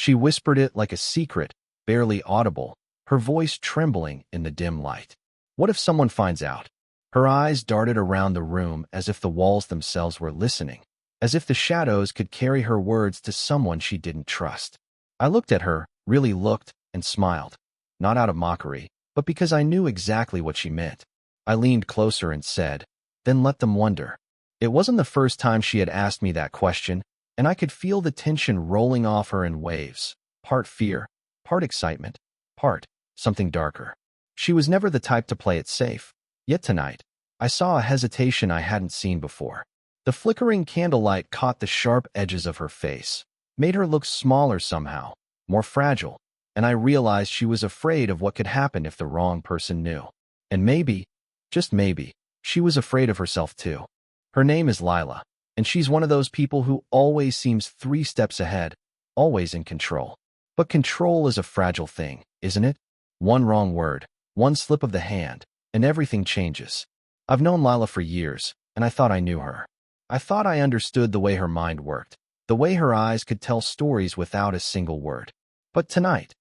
She whispered it like a secret, barely audible, her voice trembling in the dim light. What if someone finds out? Her eyes darted around the room as if the walls themselves were listening, as if the shadows could carry her words to someone she didn't trust. I looked at her, really looked, and smiled. Not out of mockery, but because I knew exactly what she meant. I leaned closer and said, "Then let them wonder." It wasn't the first time she had asked me that question, and I could feel the tension rolling off her in waves, part fear, part excitement, part something darker. She was never the type to play it safe, yet tonight, I saw a hesitation I hadn't seen before. The flickering candlelight caught the sharp edges of her face, made her look smaller somehow, more fragile, and I realized she was afraid of what could happen if the wrong person knew. And maybe, just maybe, she was afraid of herself too. Her name is Lila, and she's one of those people who always seems 3 steps ahead, always in control. But control is a fragile thing, isn't it? One wrong word, one slip of the hand, and everything changes. I've known Lila for years, and I thought I knew her. I thought I understood the way her mind worked, the way her eyes could tell stories without a single word. But tonight,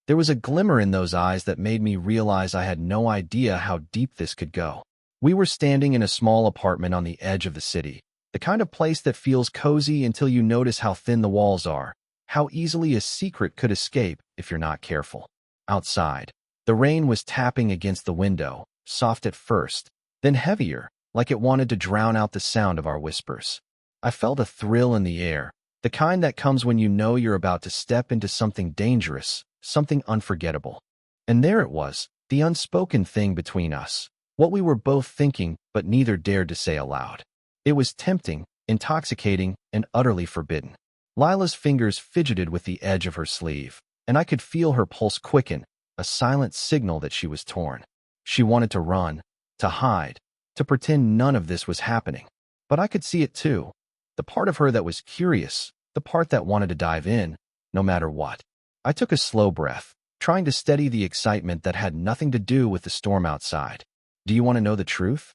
there was a glimmer in those eyes that made me realize I had no idea how deep this could go. We were standing in a small apartment on the edge of the city, the kind of place that feels cozy until you notice how thin the walls are, how easily a secret could escape if you're not careful. Outside, the rain was tapping against the window, soft at first, then heavier, like it wanted to drown out the sound of our whispers. I felt a thrill in the air, the kind that comes when you know you're about to step into something dangerous, something unforgettable. And there it was, the unspoken thing between us, what we were both thinking but neither dared to say aloud. It was tempting, intoxicating, and utterly forbidden. Lila's fingers fidgeted with the edge of her sleeve, and I could feel her pulse quicken, a silent signal that she was torn. She wanted to run, to hide, to pretend none of this was happening. But I could see it too, the part of her that was curious, the part that wanted to dive in, no matter what. I took a slow breath, trying to steady the excitement that had nothing to do with the storm outside. "Do you want to know the truth?"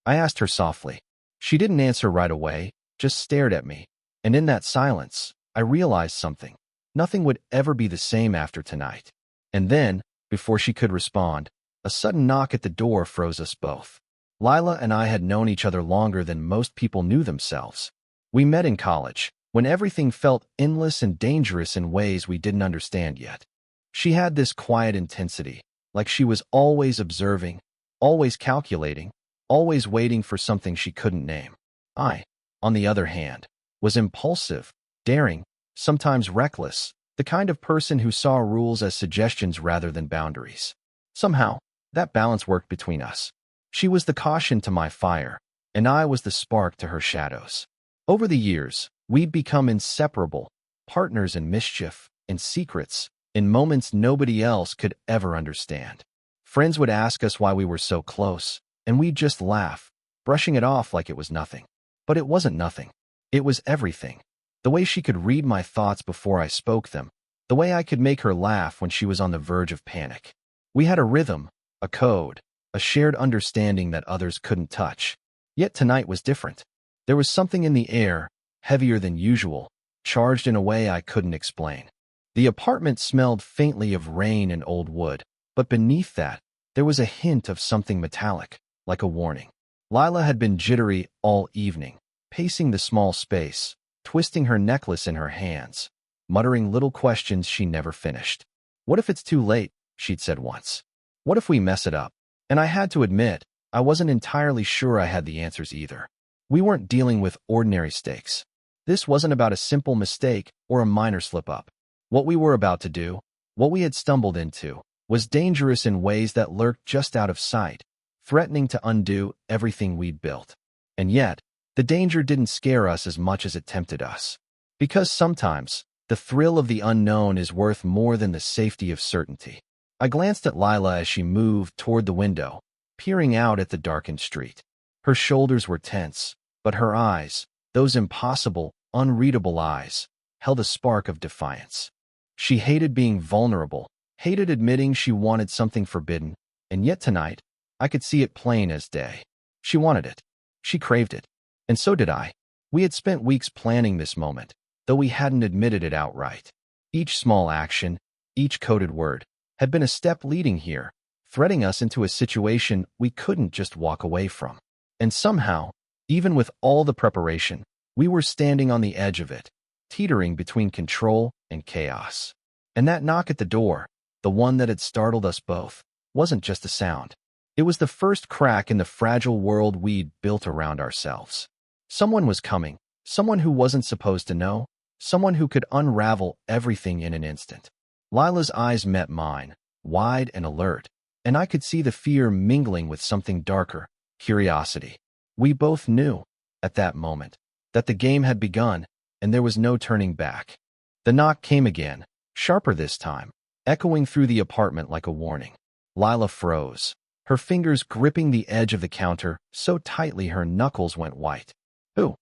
I asked her softly. She didn't answer right away, just stared at me, and in that silence, I realized something. Nothing would ever be the same after tonight. And then, before she could respond, a sudden knock at the door froze us both. Lila and I had known each other longer than most people knew themselves. We met in college, when everything felt endless and dangerous in ways we didn't understand yet. She had this quiet intensity, like she was always observing, always calculating, always waiting for something she couldn't name. I, on the other hand, was impulsive, daring, sometimes reckless, the kind of person who saw rules as suggestions rather than boundaries. Somehow, that balance worked between us. She was the caution to my fire, and I was the spark to her shadows. Over the years, we'd become inseparable, partners in mischief, in secrets, in moments nobody else could ever understand. Friends would ask us why we were so close, and we'd just laugh, brushing it off like it was nothing. But it wasn't nothing. It was everything. The way she could read my thoughts before I spoke them, the way I could make her laugh when she was on the verge of panic. We had a rhythm, a code, a shared understanding that others couldn't touch. Yet tonight was different. There was something in the air, heavier than usual, charged in a way I couldn't explain. The apartment smelled faintly of rain and old wood, but beneath that, there was a hint of something metallic, like a warning. Lila had been jittery all evening, pacing the small space, twisting her necklace in her hands, muttering little questions she never finished. "What if it's too late?" she'd said once. "What if we mess it up?" And I had to admit, I wasn't entirely sure I had the answers either. We weren't dealing with ordinary stakes. This wasn't about a simple mistake or a minor slip-up. What we were about to do, what we had stumbled into, was dangerous in ways that lurked just out of sight, threatening to undo everything we'd built. And yet, the danger didn't scare us as much as it tempted us. Because sometimes, the thrill of the unknown is worth more than the safety of certainty. I glanced at Lila as she moved toward the window, peering out at the darkened street. Her shoulders were tense, but her eyes, those impossible, unreadable eyes, held a spark of defiance. She hated being vulnerable, hated admitting she wanted something forbidden, and yet tonight, I could see it plain as day. She wanted it. She craved it. And so did I. We had spent weeks planning this moment, though we hadn't admitted it outright. Each small action, each coded word, had been a step leading here, threading us into a situation we couldn't just walk away from. And somehow, even with all the preparation, we were standing on the edge of it, teetering between control and chaos. And that knock at the door, the one that had startled us both, wasn't just a sound. It was the first crack in the fragile world we'd built around ourselves. Someone was coming, someone who wasn't supposed to know, someone who could unravel everything in an instant. Lila's eyes met mine, wide and alert, and I could see the fear mingling with something darker, curiosity. We both knew, at that moment, that the game had begun, and there was no turning back. The knock came again, sharper this time, echoing through the apartment like a warning. Lila froze, her fingers gripping the edge of the counter so tightly her knuckles went white. Who?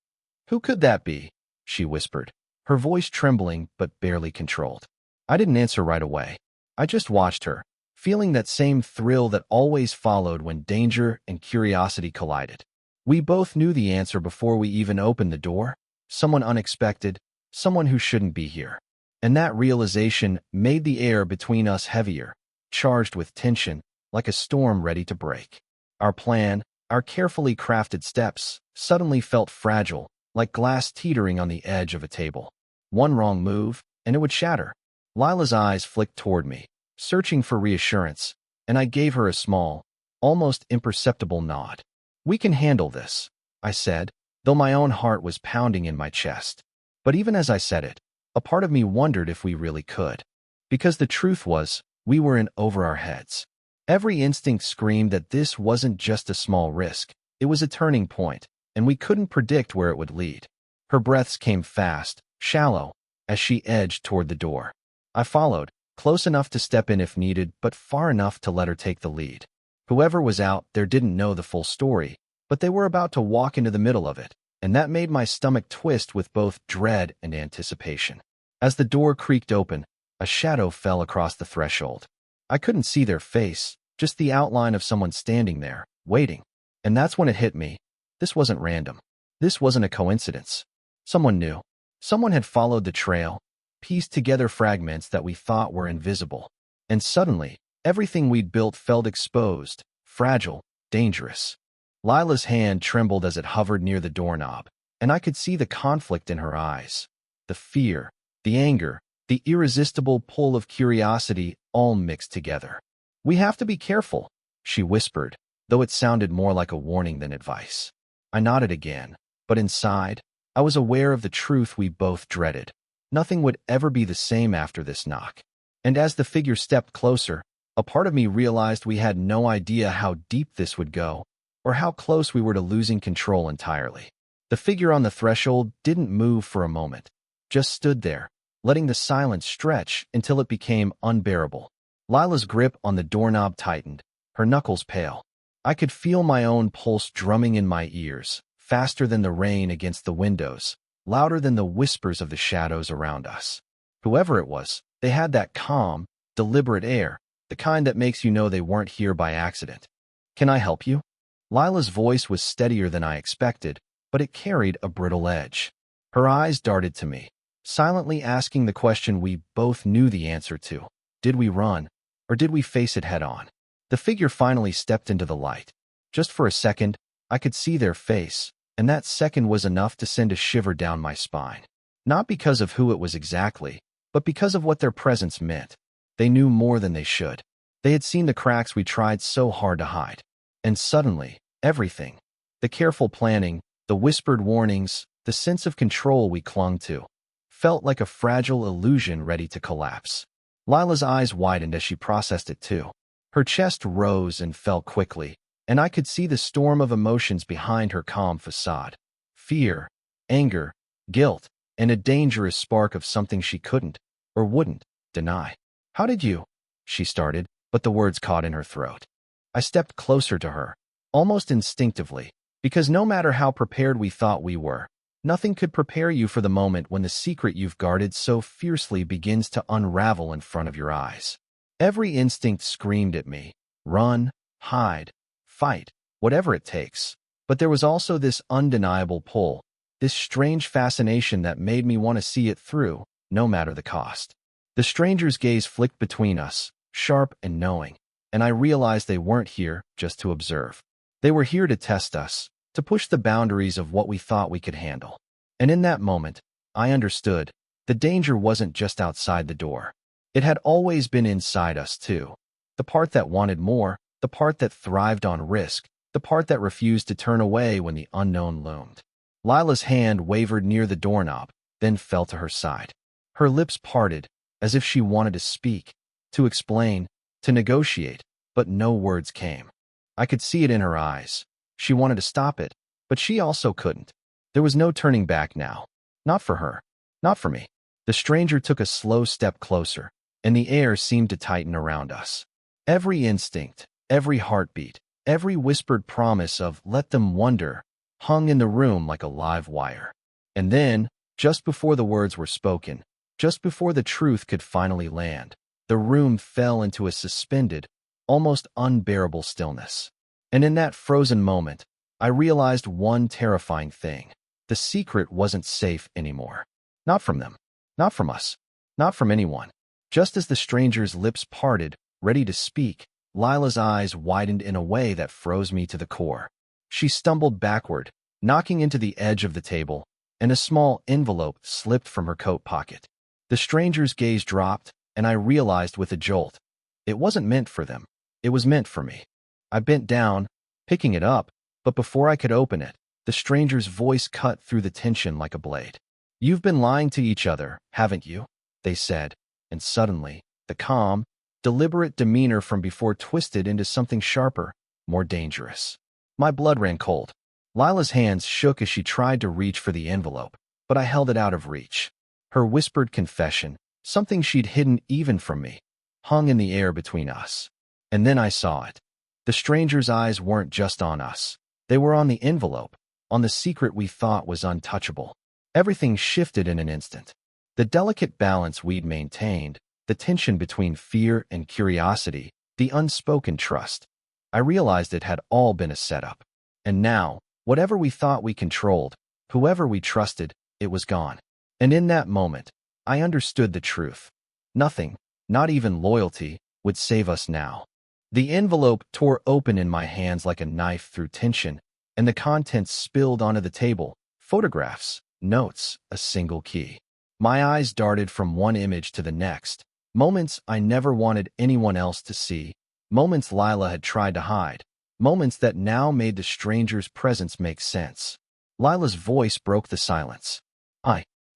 Who could that be? She whispered, her voice trembling but barely controlled. I didn't answer right away. I just watched her, feeling that same thrill that always followed when danger and curiosity collided. We both knew the answer before we even opened the door. Someone unexpected, someone who shouldn't be here. And that realization made the air between us heavier, charged with tension, like a storm ready to break. Our plan, our carefully crafted steps, suddenly felt fragile, like glass teetering on the edge of a table. One wrong move, and it would shatter. Lila's eyes flicked toward me, searching for reassurance, and I gave her a small, almost imperceptible nod. We can handle this, I said, though my own heart was pounding in my chest. But even as I said it, a part of me wondered if we really could. Because the truth was, we were in over our heads. Every instinct screamed that this wasn't just a small risk, it was a turning point, and we couldn't predict where it would lead. Her breaths came fast, shallow, as she edged toward the door. I followed, close enough to step in if needed, but far enough to let her take the lead. Whoever was out there didn't know the full story, but they were about to walk into the middle of it, and that made my stomach twist with both dread and anticipation. As the door creaked open, a shadow fell across the threshold. I couldn't see their face, just the outline of someone standing there, waiting. And that's when it hit me. This wasn't random. This wasn't a coincidence. Someone knew. Someone had followed the trail, pieced together fragments that we thought were invisible. And suddenly, everything we'd built felt exposed, fragile, dangerous. Lila's hand trembled as it hovered near the doorknob, and I could see the conflict in her eyes. The fear, the anger, the irresistible pull of curiosity all mixed together. We have to be careful, she whispered, though it sounded more like a warning than advice. I nodded again, but inside, I was aware of the truth we both dreaded. Nothing would ever be the same after this knock. And as the figure stepped closer, a part of me realized we had no idea how deep this would go, or how close we were to losing control entirely. The figure on the threshold didn't move for a moment, just stood there, letting the silence stretch until it became unbearable. Lila's grip on the doorknob tightened, her knuckles pale. I could feel my own pulse drumming in my ears, faster than the rain against the windows, louder than the whispers of the shadows around us. Whoever it was, they had that calm, deliberate air, the kind that makes you know they weren't here by accident. Can I help you? Lila's voice was steadier than I expected, but it carried a brittle edge. Her eyes darted to me, silently asking the question we both knew the answer to. Did we run, or did we face it head on? The figure finally stepped into the light. Just for a second, I could see their face, and that second was enough to send a shiver down my spine. Not because of who it was exactly, but because of what their presence meant. They knew more than they should. They had seen the cracks we tried so hard to hide. And suddenly, everything, the careful planning, the whispered warnings, the sense of control we clung to, felt like a fragile illusion ready to collapse. Lila's eyes widened as she processed it too. Her chest rose and fell quickly, and I could see the storm of emotions behind her calm facade. Fear, anger, guilt, and a dangerous spark of something she couldn't, or wouldn't, deny. How did you? She started, but the words caught in her throat. I stepped closer to her, almost instinctively, because no matter how prepared we thought we were, nothing could prepare you for the moment when the secret you've guarded so fiercely begins to unravel in front of your eyes. Every instinct screamed at me, run, hide, fight, whatever it takes. But there was also this undeniable pull, this strange fascination that made me want to see it through, no matter the cost. The stranger's gaze flicked between us, sharp and knowing, and I realized they weren't here just to observe. They were here to test us, to push the boundaries of what we thought we could handle. And in that moment, I understood, the danger wasn't just outside the door. It had always been inside us too. The part that wanted more, the part that thrived on risk, the part that refused to turn away when the unknown loomed. Lila's hand wavered near the doorknob, then fell to her side. Her lips parted, as if she wanted to speak, to explain, to negotiate, but no words came. I could see it in her eyes. She wanted to stop it, but she also couldn't. There was no turning back now. Not for her. Not for me. The stranger took a slow step closer, and the air seemed to tighten around us. Every instinct, every heartbeat, every whispered promise of "let them wonder" hung in the room like a live wire. And then, just before the words were spoken, just before the truth could finally land, the room fell into a suspended, almost unbearable stillness. And in that frozen moment, I realized one terrifying thing. The secret wasn't safe anymore. Not from them. Not from us. Not from anyone. Just as the stranger's lips parted, ready to speak, Lila's eyes widened in a way that froze me to the core. She stumbled backward, knocking into the edge of the table, and a small envelope slipped from her coat pocket. The stranger's gaze dropped, and I realized with a jolt. It wasn't meant for them. It was meant for me. I bent down, picking it up, but before I could open it, the stranger's voice cut through the tension like a blade. "You've been lying to each other, haven't you?" they said, and suddenly, the calm, deliberate demeanor from before twisted into something sharper, more dangerous. My blood ran cold. Lila's hands shook as she tried to reach for the envelope, but I held it out of reach. Her whispered confession, something she'd hidden even from me, hung in the air between us. And then I saw it. The stranger's eyes weren't just on us. They were on the envelope, on the secret we thought was untouchable. Everything shifted in an instant. The delicate balance we'd maintained, the tension between fear and curiosity, the unspoken trust. I realized it had all been a setup. And now, whatever we thought we controlled, whoever we trusted, it was gone. And in that moment, I understood the truth. Nothing, not even loyalty, would save us now. The envelope tore open in my hands like a knife through tension, and the contents spilled onto the table. Photographs, notes, a single key. My eyes darted from one image to the next. Moments I never wanted anyone else to see. Moments Lila had tried to hide. Moments that now made the stranger's presence make sense. Lila's voice broke the silence.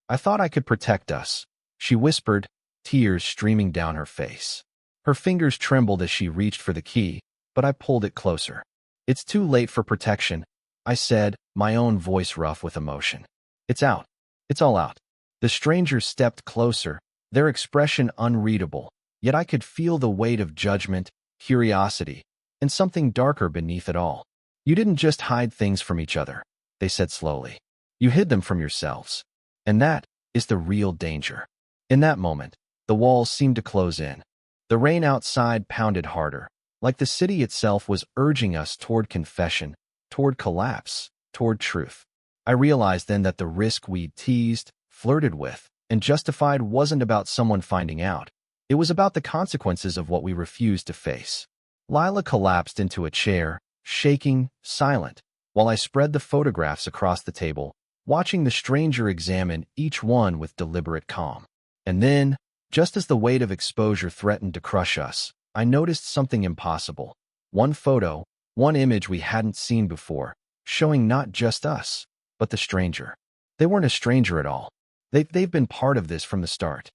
I thought I could protect us," she whispered, tears streaming down her face. Her fingers trembled as she reached for the key, but I pulled it closer. "It's too late for protection," I said, my own voice rough with emotion. "It's out. It's all out." The strangers stepped closer, their expression unreadable, yet I could feel the weight of judgment, curiosity, and something darker beneath it all. "You didn't just hide things from each other," they said slowly. "You hid them from yourselves. And that is the real danger." In that moment, the walls seemed to close in. The rain outside pounded harder, like the city itself was urging us toward confession, toward collapse, toward truth. I realized then that the risk we'd teased, flirted with, and justified wasn't about someone finding out. It was about the consequences of what we refused to face. Lila collapsed into a chair, shaking, silent, while I spread the photographs across the table, watching the stranger examine each one with deliberate calm. And then, just as the weight of exposure threatened to crush us, I noticed something impossible. One photo, one image we hadn't seen before, showing not just us, but the stranger. They weren't a stranger at all. They've been part of this from the start.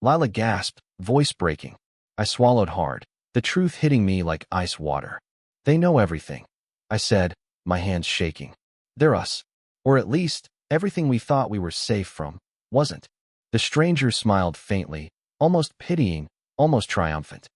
Lila gasped, voice breaking. I swallowed hard, the truth hitting me like ice water. "They know everything," I said, my hands shaking. "They're us. Or at least, everything we thought we were safe from, wasn't." The stranger smiled faintly, almost pitying, almost triumphant.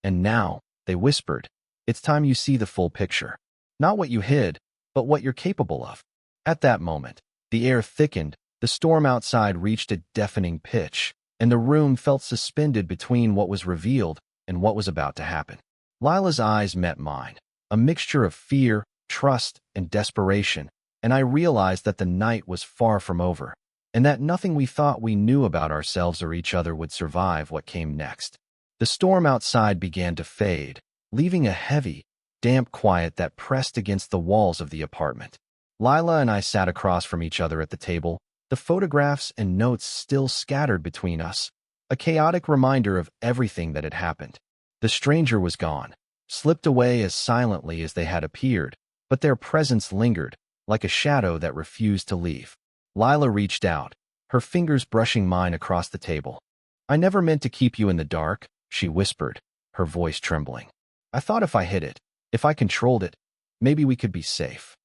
"And now," they whispered, "it's time you see the full picture. Not what you hid, but what you're capable of." At that moment, the air thickened, the storm outside reached a deafening pitch, and the room felt suspended between what was revealed and what was about to happen. Lila's eyes met mine, a mixture of fear, trust, and desperation, and I realized that the night was far from over. and that nothing we thought we knew about ourselves or each other would survive what came next. The storm outside began to fade, leaving a heavy, damp quiet that pressed against the walls of the apartment. Lila and I sat across from each other at the table, the photographs and notes still scattered between us, a chaotic reminder of everything that had happened. The stranger was gone, slipped away as silently as they had appeared, but their presence lingered, like a shadow that refused to leave. Lila reached out, her fingers brushing mine across the table. "I never meant to keep you in the dark," she whispered, her voice trembling. "I thought if I hid it, if I controlled it, maybe we could be safe."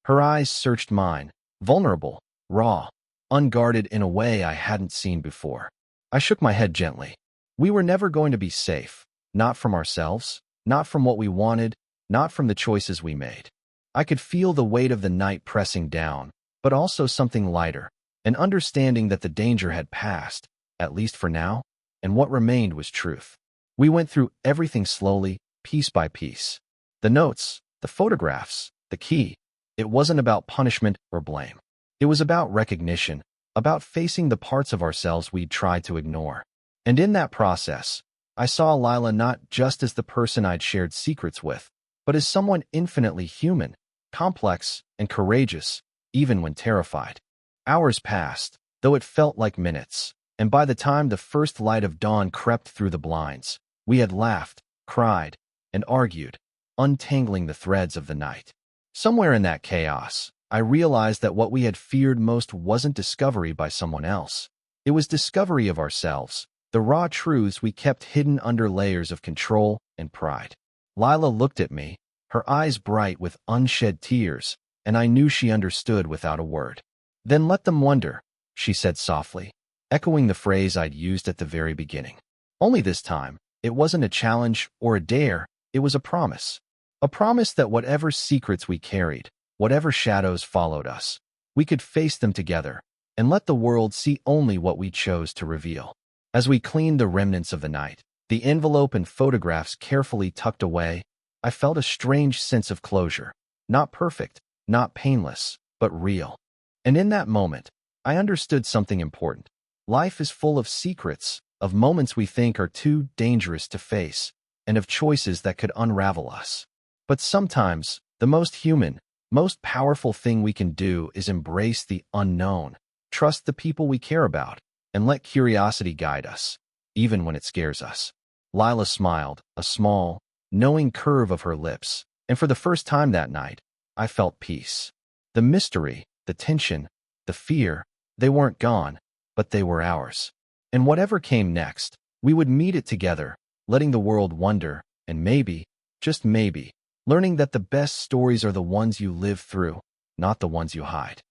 Her eyes searched mine, vulnerable, raw, unguarded in a way I hadn't seen before. I shook my head gently. We were never going to be safe, not from ourselves, not from what we wanted, not from the choices we made. I could feel the weight of the night pressing down, but also something lighter, an understanding that the danger had passed, at least for now, and what remained was truth. We went through everything slowly, piece by piece. The notes, the photographs, the key. It wasn't about punishment or blame. It was about recognition, about facing the parts of ourselves we'd tried to ignore. And in that process, I saw Lila not just as the person I'd shared secrets with, but as someone infinitely human, complex, and courageous, even when terrified. Hours passed, though it felt like minutes, and by the time the first light of dawn crept through the blinds, we had laughed, cried, and argued, untangling the threads of the night. Somewhere in that chaos, I realized that what we had feared most wasn't discovery by someone else. It was discovery of ourselves, the raw truths we kept hidden under layers of control and pride. Lila looked at me, her eyes bright with unshed tears, and I knew she understood without a word. "Then let them wonder," she said softly, echoing the phrase I'd used at the very beginning. Only this time, it wasn't a challenge or a dare, it was a promise. A promise that whatever secrets we carried, whatever shadows followed us, we could face them together and let the world see only what we chose to reveal. As we cleaned the remnants of the night, the envelope and photographs carefully tucked away, I felt a strange sense of closure. Not perfect, not painless, but real. And in that moment, I understood something important. Life is full of secrets, of moments we think are too dangerous to face, and of choices that could unravel us. But sometimes, the most human, most powerful thing we can do is embrace the unknown, trust the people we care about, and let curiosity guide us, even when it scares us. Lila smiled, a small, knowing curve of her lips, and for the first time that night, I felt peace. The mystery, the tension, the fear, they weren't gone, but they were ours. And whatever came next, we would meet it together, letting the world wonder, and maybe, just maybe, learning that the best stories are the ones you live through, not the ones you hide.